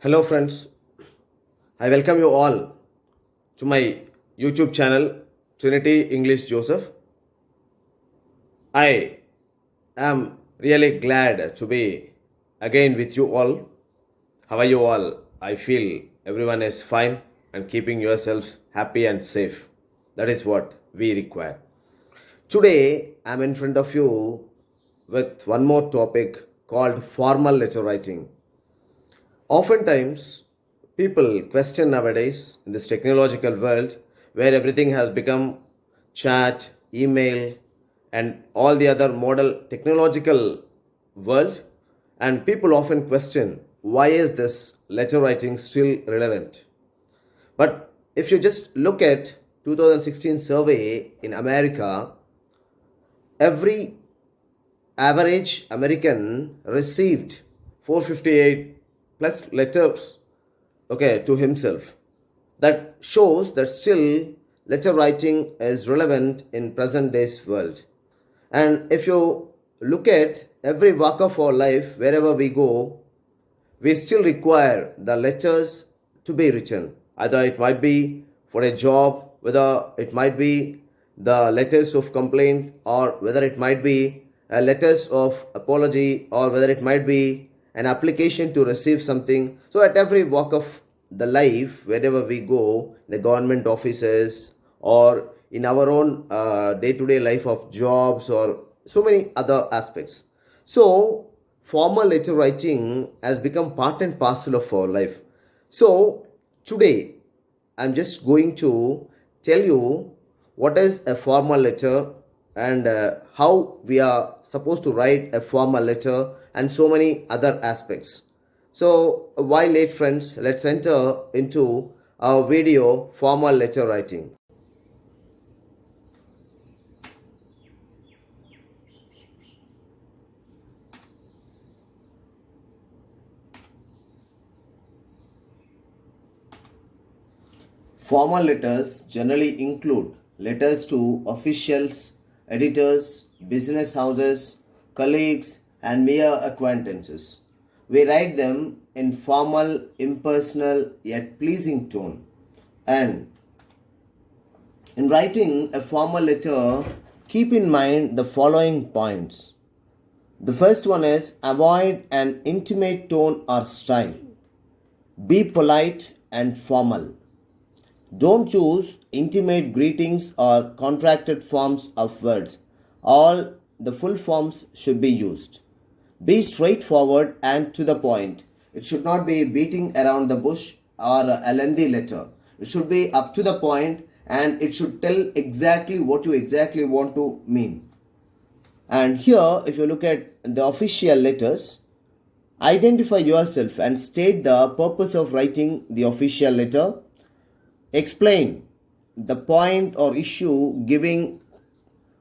Hello friends, I welcome you all to my YouTube channel Trinity English Joseph. I am really glad to be again with you all. How are you all? I feel everyone is fine and keeping yourselves happy and safe. That is what we require. Today I am in front of you with one more topic called formal letter writing. Oftentimes, people question nowadays in this technological world where everything has become chat, email, and all the other model technological world, and people often question why is this letter writing still relevant? But if you just look at 2016 survey in America, every average American received 458 plus letters, to himself. That shows that still letter writing is relevant in present day's world. And if you look at every walk of our life, wherever we go, we still require the letters to be written. Either it might be for a job, whether it might be the letters of complaint, or whether it might be letters of apology, or whether it might be an application to receive something. So at every walk of the life, wherever we go, the government offices or in our own day-to-day life of jobs or so many other aspects. So formal letter writing has become part and parcel of our life. So today I'm just going to tell you what is a formal letter and how we are supposed to write a formal letter and so many other aspects. So why late friends, let's enter into our video formal letter writing. Formal letters generally include letters to officials, editors, business houses, colleagues, and mere acquaintances. We write them in formal, impersonal, yet pleasing tone. And in writing a formal letter, keep in mind the following points. The first one is avoid an intimate tone or style. Be polite and formal. Don't use intimate greetings or contracted forms of words. All the full forms should be used. Be straightforward and to the point. It should not be beating around the bush or a lengthy letter. It should be up to the point and it should tell exactly what you exactly want to mean. And here, if you look at the official letters, identify yourself and state the purpose of writing the official letter. Explain the point or issue, giving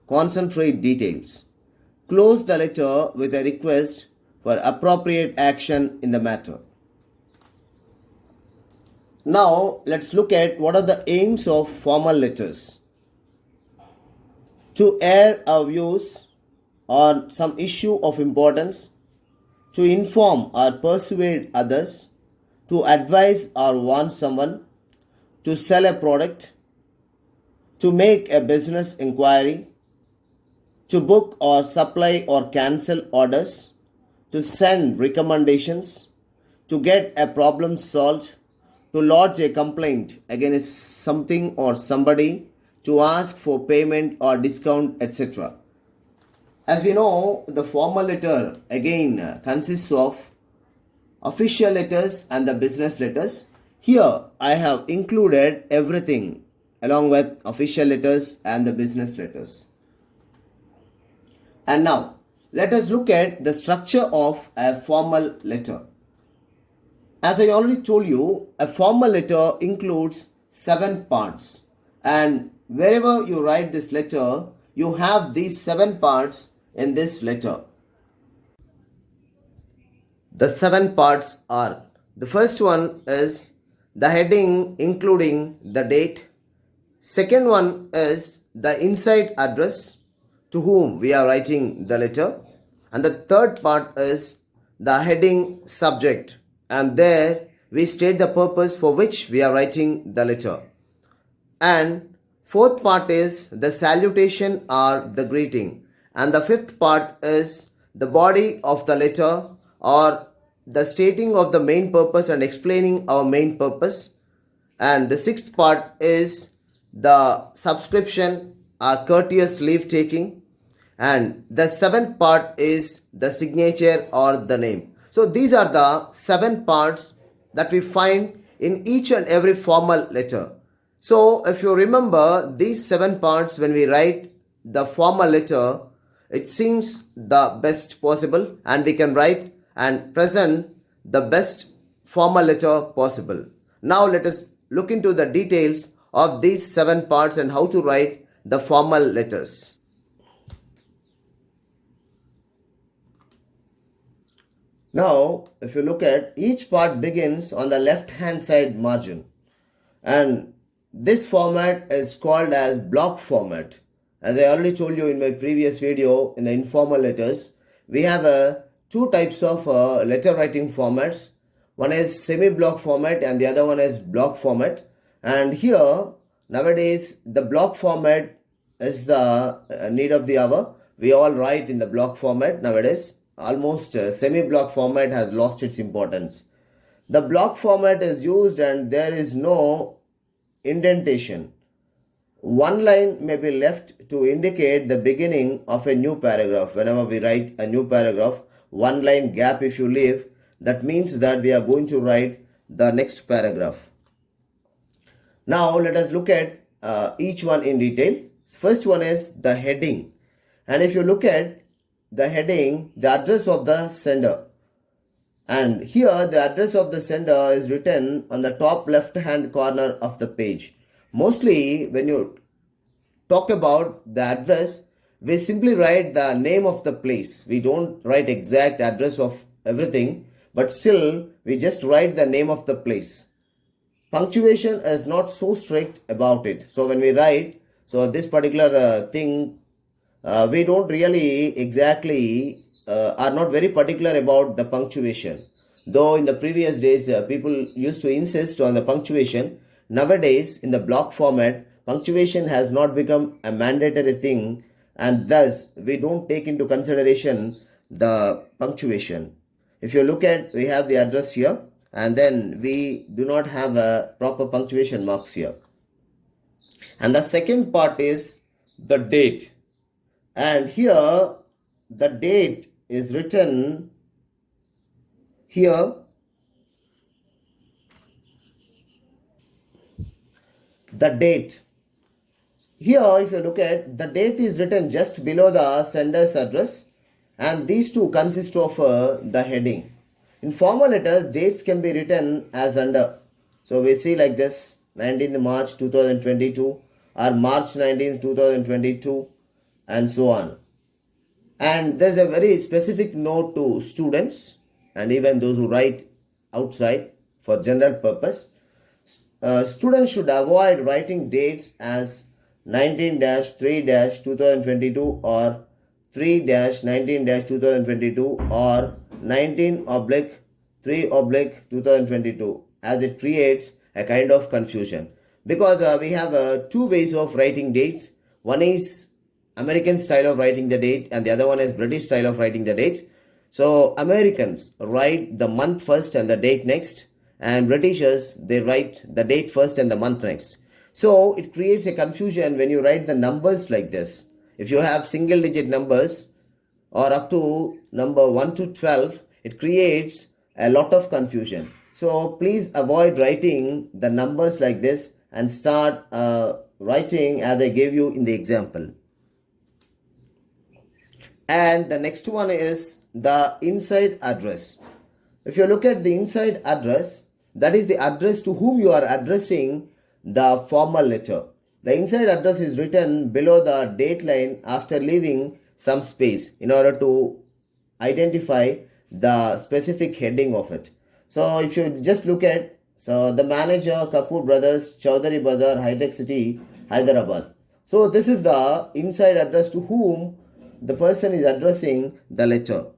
concentrate details. Close the letter with a request for appropriate action in the matter. Now, let's look at what are the aims of formal letters. To air our views on some issue of importance, to inform or persuade others, to advise or warn someone, to sell a product, to make a business inquiry, to book or supply or cancel orders, to send recommendations, to get a problem solved, to lodge a complaint against something or somebody, to ask for payment or discount, etc. As we know, the formal letter again consists of official letters and the business letters. Here I have included everything along with official letters and the business letters. And now let us look at the structure of a formal letter. As I already told you, a formal letter includes 7 parts, and wherever you write this letter, you have these 7 parts in this letter. The 7 parts are: the first one is the heading including the date. Second one is the inside address to whom we are writing the letter. And the third part is the heading subject, and there we state the purpose for which we are writing the letter. And fourth part is the salutation or the greeting. And the fifth part is the body of the letter or the stating of the main purpose and explaining our main purpose. And the sixth part is the subscription or courteous leave taking. And the seventh part is the signature or the name. So these are the 7 parts that we find in each and every formal letter. So if you remember these 7 parts when we write the formal letter, it seems the best possible, and we can write and present the best formal letter possible. Now let us look into the details of these 7 parts and how to write the formal letters. Now, if you look at, each part begins on the left hand side margin, and this format is called as block format. As I already told you in my previous video in the informal letters, we have 2 types of letter writing formats. One is semi-block format and the other one is block format. And here nowadays the block format is the need of the hour. We all write in the block format nowadays. Almost semi-block format has lost its importance. The block format is used and there is no indentation. One line may be left to indicate the beginning of a new paragraph. Whenever we write a new paragraph, one line gap if you leave, that means that we are going to write the next paragraph. Now let us look at each one in detail. First one is the heading. And if you look at the heading, the address of the sender. And here the address of the sender is written on the top left hand corner of the page. Mostly when you talk about the address, we simply write the name of the place. We don't write exact address of everything, but still we just write the name of the place. Punctuation is not so strict about it. So when we write, so this particular thing, we don't really exactly are not very particular about the punctuation. Though in the previous days people used to insist on the punctuation, nowadays in the block format punctuation has not become a mandatory thing, and thus we don't take into consideration the punctuation. If you look at, we have the address here and then we do not have a proper punctuation marks here. And the second part is the date. And here the date is written here. The date. Here if you look at, the date is written just below the sender's address, and these two consist of the heading. In formal letters, dates can be written as under. So we see like this, 19th March 2022 or March 19th 2022 and so on. And there's a very specific note to students and even those who write outside for general purpose. Students should avoid writing dates as 19-3-2022 or 3-19-2022 or 19/3/2022, as it creates a kind of confusion. Because we have 2 ways of writing dates. One is American style of writing the date and the other one is British style of writing the dates. So Americans write the month first and the date next, and Britishers, they write the date first and the month next. So it creates a confusion when you write the numbers like this. If you have single digit numbers or up to number 1 to 12, it creates a lot of confusion. So please avoid writing the numbers like this and start writing as I gave you in the example. And the next one is the inside address. If you look at the inside address, that is the address to whom you are addressing the formal letter. The inside address is written below the date line after leaving some space in order to identify the specific heading of it. So if you just look at, so the manager, Kapoor Brothers, Chowdhury Bazaar, High Tech City, Hyderabad. So this is the inside address to whom the person is addressing the letter.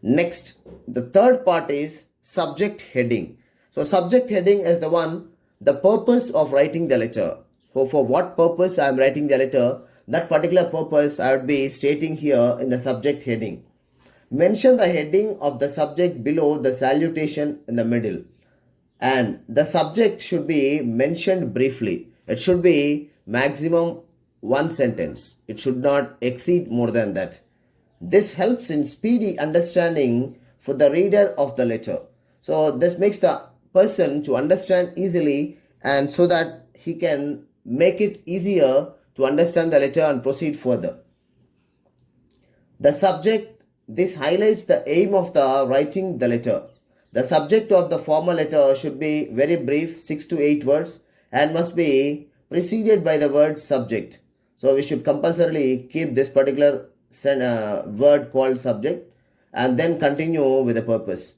Next, the third part is subject heading. So subject heading is the purpose of writing the letter. So for what purpose I am writing the letter, that particular purpose I would be stating here in the subject heading. Mention the heading of the subject below the salutation in the middle. And the subject should be mentioned briefly. It should be maximum one sentence. It should not exceed more than that. This helps in speedy understanding for the reader of the letter. So this makes the person to understand easily, and so that he can make it easier to understand the letter and proceed further. The subject, this highlights the aim of the writing the letter. The subject of the formal letter should be very brief, 6 to 8 words, and must be preceded by the word subject. So we should compulsorily keep this particular word called subject and then continue with the purpose.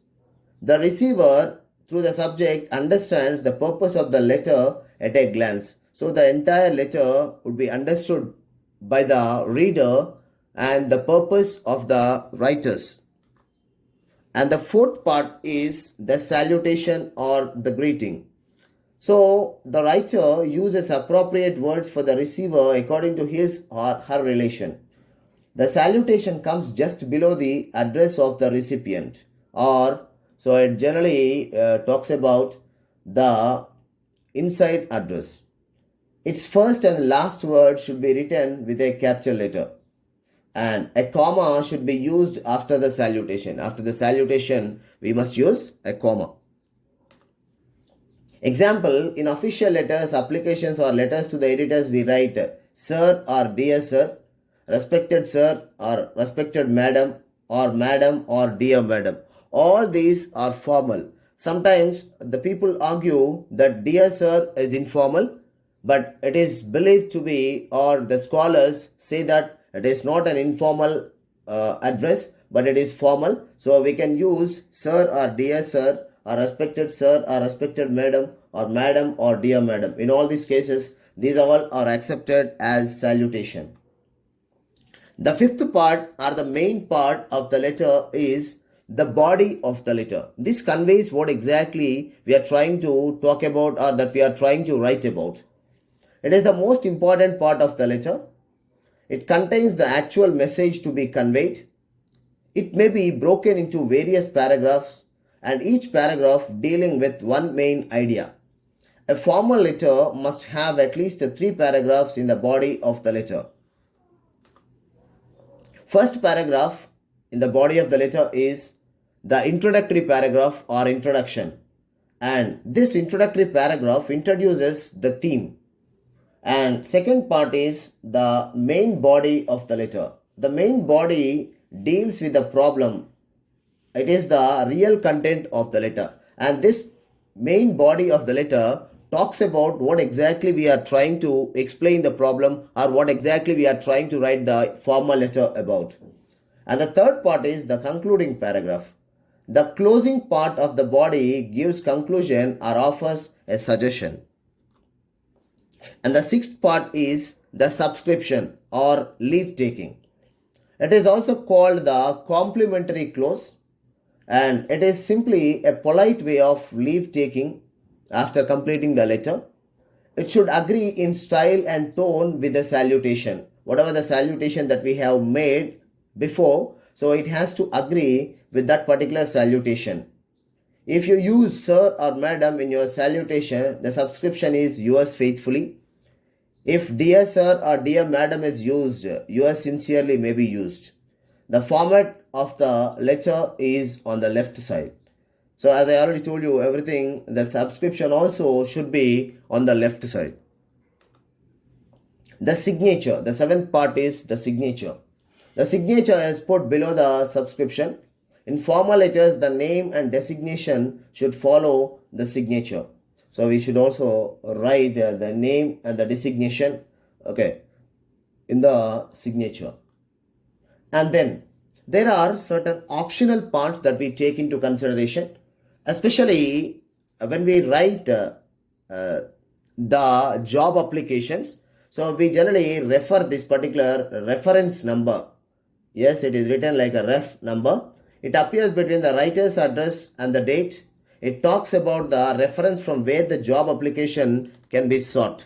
The receiver, through the subject, understands the purpose of the letter at a glance. So the entire letter would be understood by the reader and the purpose of the writers. And the fourth part is the salutation or the greeting. So the writer uses appropriate words for the receiver according to his or her relation. The salutation comes just below the address of the recipient, or so it generally talks about the inside address. Its first and last word should be written with a capital letter, and a comma should be used after the salutation. After the salutation, we must use a comma. Example, in official letters, applications or letters to the editors, we write sir or dear sir, respected sir or respected madam or dear madam. All these are formal. Sometimes the people argue that dear sir is informal, but it is believed to be, or the scholars say that it is not an informal address, but it is formal. So we can use sir or dear sir or respected sir or respected madam or dear madam. In all these cases, these all are accepted as salutation. The fifth part, or the main part of the letter, is the body of the letter. This conveys what exactly we are trying to talk about, or that we are trying to write about. It is the most important part of the letter. It contains the actual message to be conveyed. It may be broken into various paragraphs, and each paragraph dealing with one main idea. A formal letter must have at least 3 paragraphs in the body of the letter. First paragraph in the body of the letter is the introductory paragraph or introduction. And this introductory paragraph introduces the theme. And second part is the main body of the letter. The main body deals with the problem. It is the real content of the letter. And this main body of the letter talks about what exactly we are trying to explain the problem, or what exactly we are trying to write the formal letter about. And the third part is the concluding paragraph. The closing part of the body gives conclusion or offers a suggestion. And the sixth part is the subscription or leave taking. It is also called the complimentary clause, and it is simply a polite way of leave taking after completing the letter. It should agree in style and tone with the salutation. Whatever the salutation that we have made before, so it has to agree with that particular salutation. If you use sir or madam in your salutation, the subscription is yours faithfully. If dear sir or dear madam is used, yours sincerely may be used. The format of the letter is on the left side. So as I already told you, everything, the subscription also should be on the left side. The signature, the seventh part is the signature. The signature is put below the subscription. In formal letters, the name and designation should follow the signature. So we should also write the name and the designation, in the signature. And then there are certain optional parts that we take into consideration, especially when we write the job applications. So we generally refer this particular reference number. Yes, it is written like a ref number. It appears between the writer's address and the date. It talks about the reference from where the job application can be sought.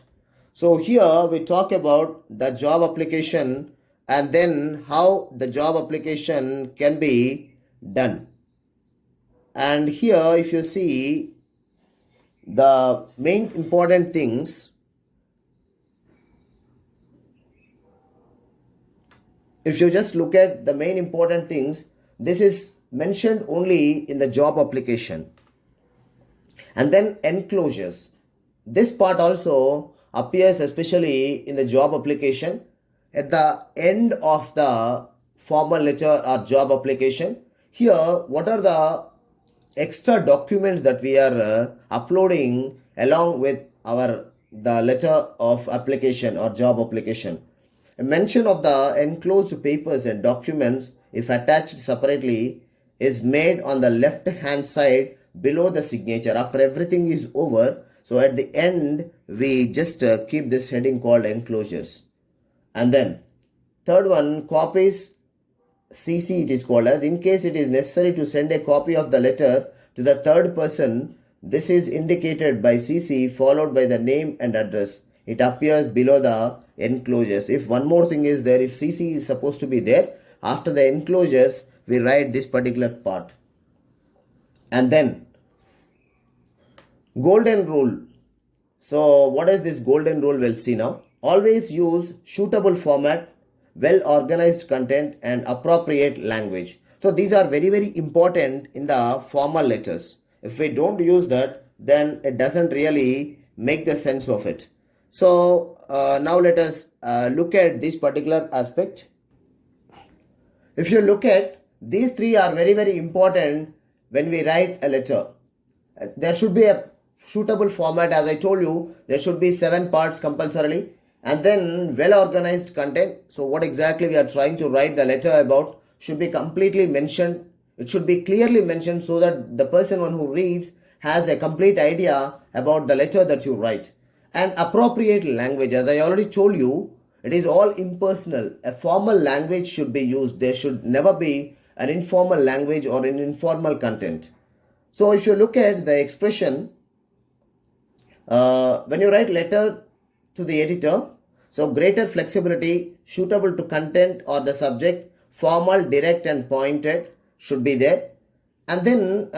So here we talk about the job application and then how the job application can be done. And here if you see the main important things, if you just look at the main important things, this is mentioned only in the job application. And then enclosures. This part also appears especially in the job application at the end of the formal letter or job application. Here, what are the extra documents that we are uploading along with the letter of application or job application? A mention of the enclosed papers and documents, if attached separately, is made on the left hand side below the signature after everything is over. So at the end we just keep this heading called enclosures. And then third one, copies CC it is called as. In case it is necessary to send a copy of the letter to the third person, this is indicated by CC followed by the name and address. It appears below the enclosures. If one more thing is there, if CC is supposed to be there, after the enclosures we write this particular part. And then golden rule. So what is this golden rule? We'll see now. Always use suitable format, well organized content and appropriate language. So these are very, very important in the formal letters. If we don't use that, then it doesn't really make the sense of it. So now let us look at this particular aspect. If you look at these three are very, very important when we write a letter. There should be a suitable format. As I told you, there should be 7 parts compulsorily, and then well organized content. So what exactly we are trying to write the letter about should be completely mentioned. It should be clearly mentioned so that the person who reads has a complete idea about the letter that you write. And appropriate language, as I already told you, it is all impersonal. A formal language should be used. There should never be an informal language or an informal content. So if you look at the expression, when you write letter to the editor, so greater flexibility, suitable to content or the subject, formal, direct and pointed should be there. And then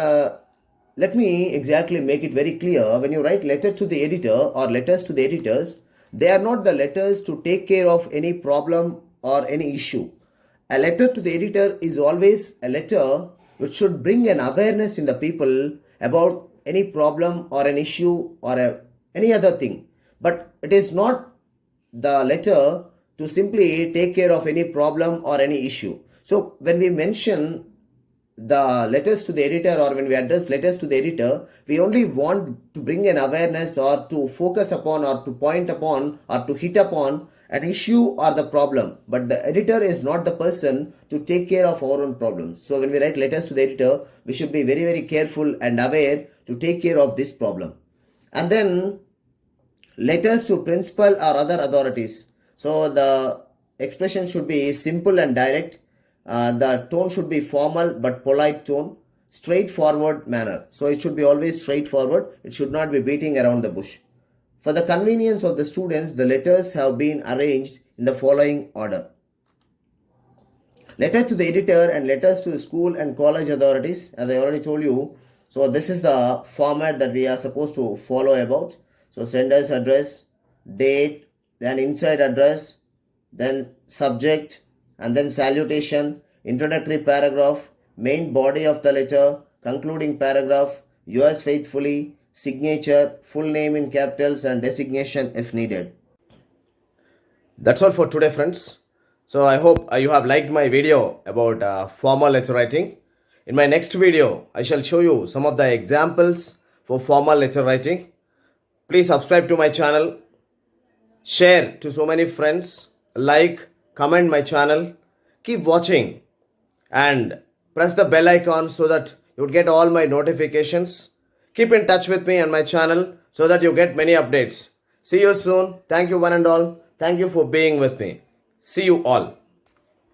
let me exactly make it very clear. When you write letter to the editor or letters to the editors, they are not the letters to take care of any problem or any issue. A letter to the editor is always a letter which should bring an awareness in the people about any problem or an issue or any other thing. But it is not the letter to simply take care of any problem or any issue. So when we mention the letters to the editor or when we address letters to the editor, we only want to bring an awareness or to focus upon or to point upon or to hit upon an issue or the problem. But the editor is not the person to take care of our own problems. So when we write letters to the editor, we should be very, very careful and aware to take care of this problem. And then letters to principal or other authorities. So the expression should be simple and direct. The tone should be formal but polite tone, straightforward manner. So it should be always straightforward. It should not be beating around the bush. For the convenience of the students, the letters have been arranged in the following order. Letter to the editor and letters to the school and college authorities, as I already told you. So this is the format that we are supposed to follow about. So sender's address, date, then inside address, then subject, and then salutation, introductory paragraph, main body of the letter, concluding paragraph, yours faithfully, signature, full name in capitals and designation if needed. That's all for today, friends. So I hope you have liked my video about formal letter writing. In my next video, I shall show you some of the examples for formal letter writing. Please subscribe to my channel, share to so many friends, like, comment my channel, keep watching and press the bell icon so that you would get all my notifications. Keep in touch with me and my channel so that you get many updates. See you soon. Thank you one and all. Thank you for being with me. See you all.